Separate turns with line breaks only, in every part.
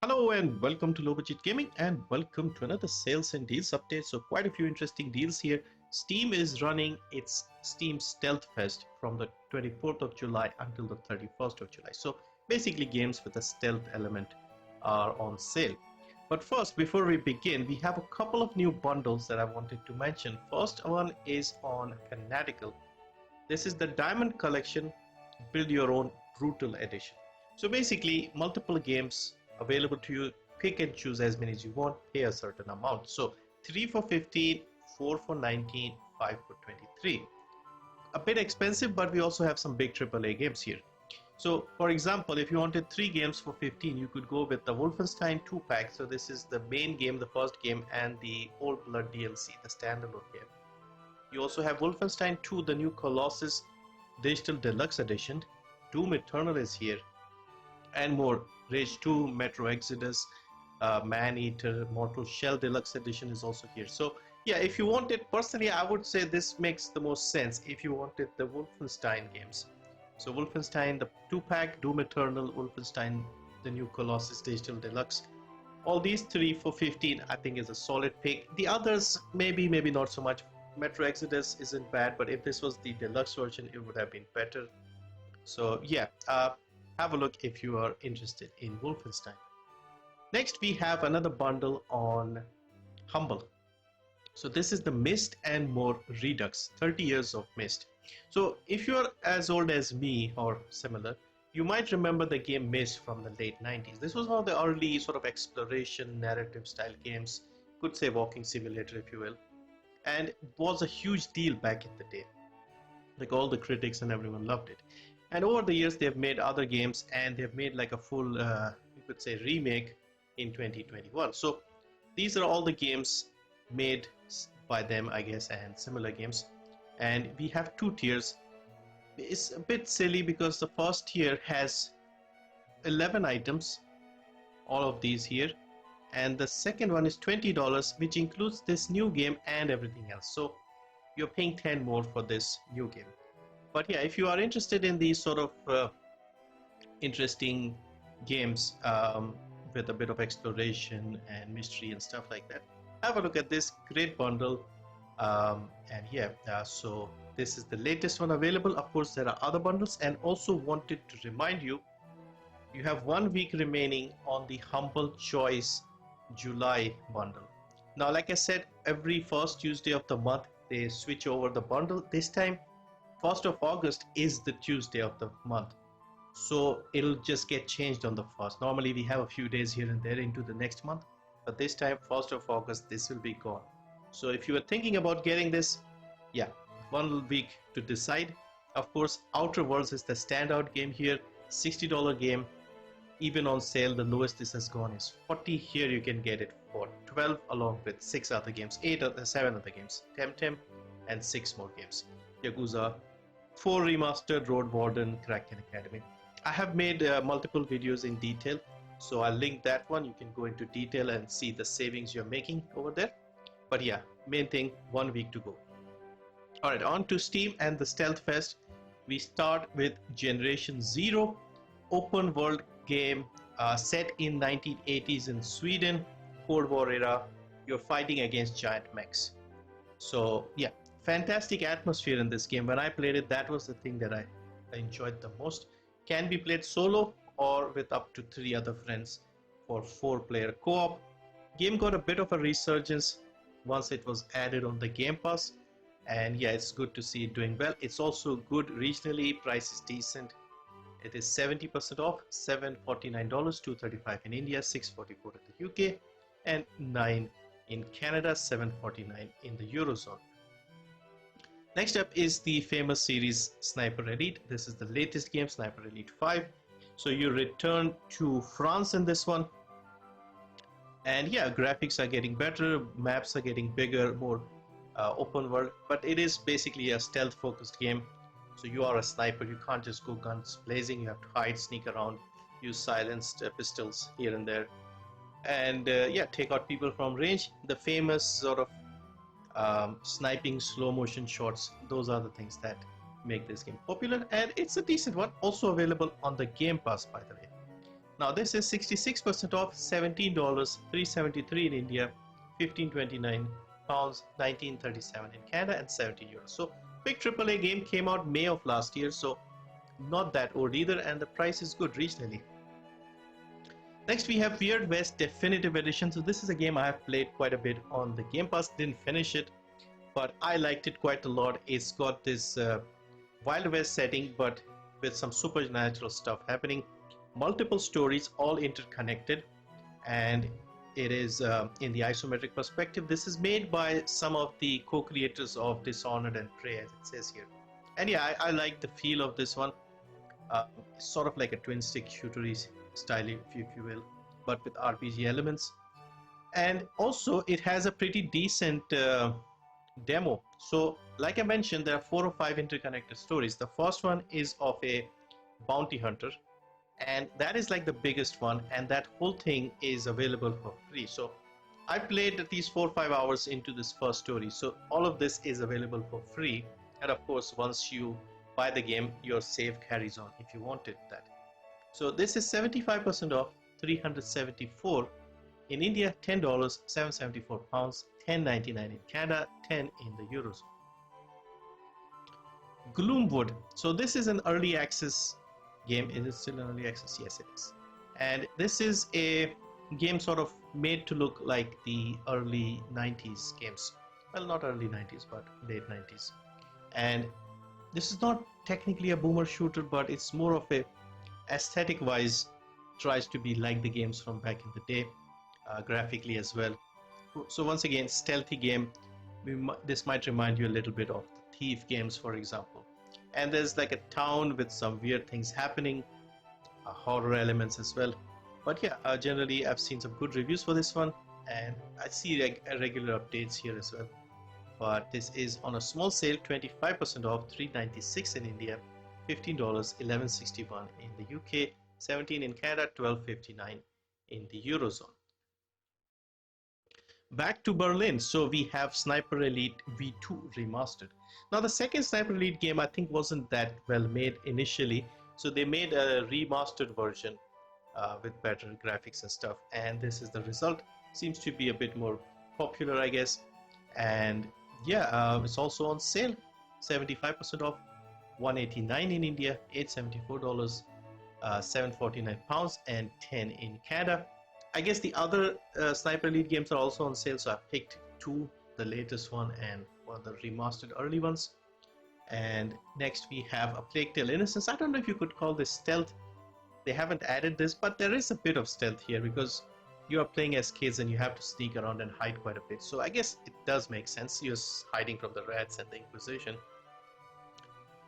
Hello and welcome to Low Budget Gaming and welcome to another sales and deals update. So quite a few interesting deals here. Steam is running its Steam Stealth Fest from the 24th of July until the 31st of July. So basically games with a stealth element are on sale. But first, before we begin, we have a couple of new bundles that I wanted to mention. First one is on Fanatical. This is the Diamond Collection Build Your Own Brutal Edition. So basically multiple games available to you, pick and choose as many as you want, pay a certain amount. So 3 for 15, 4 for 19, 5 for 23. A bit expensive, but we also have some big AAA games here. So for example, if you wanted 3 games for 15, you could go with the Wolfenstein 2-pack. So this is the main game, the first game, and the Old Blood DLC, the standalone game. You also have Wolfenstein 2, the new Colossus Digital Deluxe Edition. Doom Eternal is here, and more. Rage 2, Metro Exodus, Man-Eater, Mortal Shell Deluxe Edition is also here. So yeah, if you want it, personally I would say this makes the most sense if you wanted the Wolfenstein games. So Wolfenstein, the 2-pack, Doom Eternal, Wolfenstein, the new Colossus Digital Deluxe. All these 3 for 15 I think is a solid pick. The others maybe not so much. Metro Exodus isn't bad, but if this was the deluxe version it would have been better. So yeah, have a look if you are interested in Wolfenstein. Next we have another bundle on Humble. So this is the Myst and more Redux, 30 years of Myst. So if you are as old as me or similar, you might remember the game Myst from the late 90s. This was one of the early sort of exploration narrative style games, could say walking simulator if you will, and was a huge deal back in the day. Like all the critics and everyone loved it. And over the years they've made other games, and they've made like a full you could say remake in 2021. So these are all the games made by them, I guess, and similar games. And we have 2 tiers. It's a bit silly because the first tier has 11 items, all of these here, and the second one is $20, which includes this new game and everything else. So you're paying 10 more for this new game. But yeah, if you are interested in these sort of interesting games with a bit of exploration and mystery and stuff like that, have a look at this great bundle. And yeah, so this is the latest one available. Of course, there are other bundles, and also wanted to remind you, you have 1 week remaining on the Humble Choice July bundle. Now, like I said, every first Tuesday of the month they switch over the bundle. This time 1st of August is the Tuesday of the month, so it'll just get changed on the 1st. Normally we have a few days here and there into the next month, but this time 1st of August this will be gone. So if you are thinking about getting this, yeah, 1 week to decide. Of course, Outer Worlds is the standout game here, $60 game. Even on sale, the lowest this has gone is $40. Here you can get it for $12 along with 6 other games, 7 other games, Temtem, and 6 more games. Yakuza 4 Remastered, Road Warden, Kraken Academy. I have made multiple videos in detail, so I'll link that one. You can go into detail and see the savings you're making over there. But yeah, main thing, 1 week to go. Alright, on to Steam and the Stealth Fest. We start with Generation Zero, open world game set in 1980s in Sweden, Cold War era. You're fighting against giant mechs. So yeah, fantastic atmosphere in this game. When I played it, that was the thing that I enjoyed the most. Can be played solo or with up to 3 other friends for 4-player co-op. Game got a bit of a resurgence once it was added on the Game Pass, and yeah, it's good to see it doing well. It's also good regionally, price is decent. It is 70% off, $749, $235 in India, $644 in the UK, and $9 in Canada, $749 in the Eurozone. Next up is the famous series Sniper Elite. This is the latest game, Sniper Elite 5. So you return to France in this one. And yeah, graphics are getting better, maps are getting bigger, more open world, but it is basically a stealth focused game. So you are a sniper, you can't just go guns blazing, you have to hide, sneak around, use silenced pistols here and there, and yeah, take out people from range. The famous sort of sniping slow motion shots, those are the things that make this game popular, and it's a decent one. Also available on the Game Pass, by the way. Now this is 66% off, $17, $373 in India, 1529 pounds, 1937 in Canada, and 70 euros. So big AAA game, came out May of last year, so not that old either, and the price is good regionally. Next we have Weird West Definitive Edition. So this is a game I have played quite a bit on the Game Pass, didn't finish it, but I liked it quite a lot. It's got this Wild West setting, but with some supernatural stuff happening, multiple stories, all interconnected, and it is in the isometric perspective. This is made by some of the co-creators of Dishonored and Prey, as it says here. And yeah, I like the feel of this one. Sort of like a twin stick shootery style, if you will, but with RPG elements. And also it has a pretty decent demo. So like I mentioned, there are 4 or 5 interconnected stories. The first one is of a bounty hunter, and that is like the biggest one, and that whole thing is available for free. So I played at least 4 or 5 hours into this first story, so all of this is available for free. And of course, once you buy the game, your save carries on if you wanted that. So this is 75% off, $374 in India, $10, £774, $10.99 in Canada, 10 in the Eurozone. Gloomwood. So this is an early access game. Is it still an early access? Yes, it is. And this is a game sort of made to look like the early 90s games. Well, not early 90s, but late 90s. And this is not technically a boomer shooter, but it's more of a aesthetic wise tries to be like the games from back in the day, graphically as well. So once again, stealthy game. This might remind you a little bit of the Thief games, for example. And there's like a town with some weird things happening, horror elements as well. But yeah, generally I've seen some good reviews for this one, and I see regular updates here as well. But this is on a small sale, 25% off, $396 in India, $15, $11.61 in the UK, $17 in Canada, $12.59 in the Eurozone. Back to Berlin. So we have Sniper Elite V2 remastered. Now the second Sniper Elite game I think wasn't that well made initially, so they made a remastered version with better graphics and stuff, and this is the result. Seems to be a bit more popular, I guess. And yeah, it's also on sale, 75% off, $189 in India, $874, £749, and 10 in Canada. I guess the other Sniper Elite games are also on sale, so I picked 2, the latest one and one of the remastered early ones. And next we have A Plague Tale: Innocence. I don't know if you could call this stealth. They haven't added this, but there is a bit of stealth here because you are playing as kids and you have to sneak around and hide quite a bit. So I guess it does make sense. You're hiding from the rats and the Inquisition.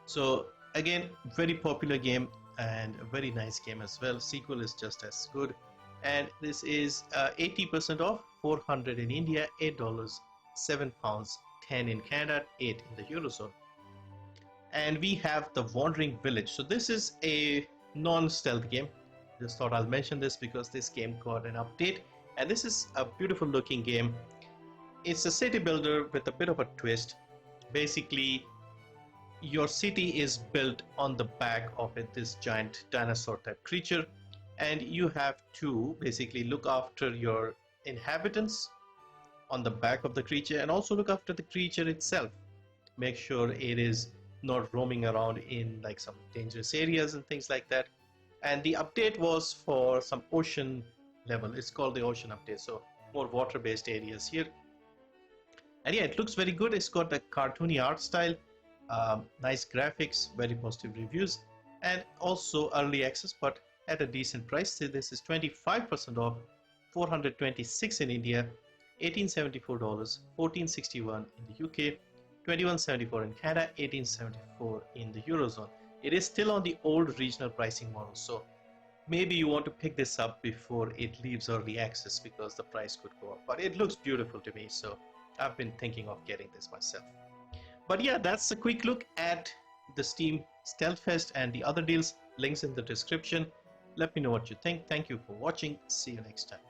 So again, very popular game and a very nice game as well. Sequel is just as good. And this is 80% off, $400 in India, $8, £7, 10 in Canada, 8 in the Eurozone. And we have The Wandering Village. So this is a non-stealth game. Just thought I'll mention this because this game got an update, and this is a beautiful looking game. It's a city builder with a bit of a twist. Basically, your city is built on the back of this giant dinosaur type creature, and you have to basically look after your inhabitants on the back of the creature, and also look after the creature itself. Make sure it is not roaming around in like some dangerous areas and things like that. And the update was for some ocean level. It's called the ocean update, so more water based areas here. And yeah, it looks very good. It's got the cartoony art style, nice graphics, very positive reviews, and also early access, but at a decent price. So this is 25% off, $426 in India, $1874, $1461 in the UK, $2174 in Canada, $1874 in the Eurozone. It is still on the old regional pricing model, so maybe you want to pick this up before it leaves early access because the price could go up. But it looks beautiful to me, so I've been thinking of getting this myself. But yeah, that's a quick look at the Steam Stealth Fest and the other deals. Links in the description. Let me know what you think. Thank you for watching. See you next time.